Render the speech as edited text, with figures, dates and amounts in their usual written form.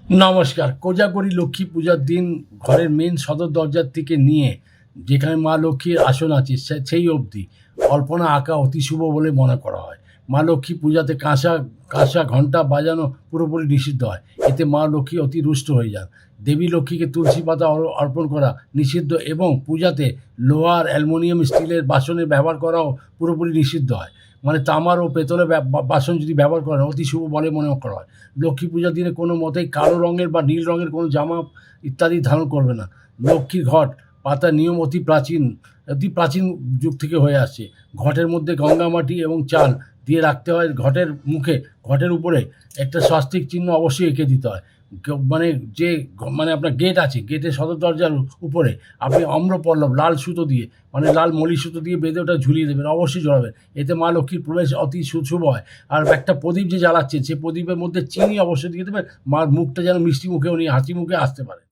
নমস্কার। কোজাগরী লক্ষ্মী পূজার দিন ঘরের মেন সদর দরজার থেকে নিয়ে যেখানে মা লক্ষ্মীর আসন আছে সেই অবধি অল্পনা আঁকা অতি শুভ বলে মনে করা হয়। মা লক্ষ্মী পূজাতে কাঁসা কাঁসা ঘণ্টা বাজানো পুরোপুরি নিষিদ্ধ হয়। এতে মা লক্ষ্মী অতি রুষ্ট হয়ে যান। দেবী লক্ষ্মীকে তুলসী পাতা অর্পণ করা নিষিদ্ধ এবং পূজাতে লোহার, অ্যালুমিনিয়াম, স্টিলের বাসনের ব্যবহার করাও পুরোপুরি নিষিদ্ধ হয়। মানে তামার ও পেতলের বাসন যদি ব্যবহার করেন অতি শুভ বলে মনে করা হয়। লক্ষ্মী পূজার দিনে কোনো মতেই কালো রঙের বা নীল রঙের কোনো জামা ইত্যাদি ধারণ করবে না। লক্ষ্মীর ঘট পাতার নিয়ম অতি প্রাচীন যুগ থেকে হয়ে আসছে। ঘটের মধ্যে গঙ্গা মাটি এবং চাল দিয়ে রাখতে হয়। ঘটের উপরে একটা স্বাস্তিক চিহ্ন অবশ্যই এঁকে দিতে হয়। মানে মানে আপনার গেট আছে, গেটের সদর দরজার উপরে আপনি আম্রপল্লব লাল সুতো দিয়ে, মানে লাল মলি সুতো দিয়ে বেঁধে ওটা ঝুলিয়ে দেবেন, অবশ্যই ঝোলাবেন। এতে মা লক্ষ্মীর প্রবেশ অতি শুভ হয়। আর একটা প্রদীপ যে জ্বালাচ্ছেন সেই প্রদীপের মধ্যে চিনি অবশ্যই দিয়ে দেবেন, মার মুখটা যেন মিষ্টি মুখে উনি হাসি মুখে আসতে পারে।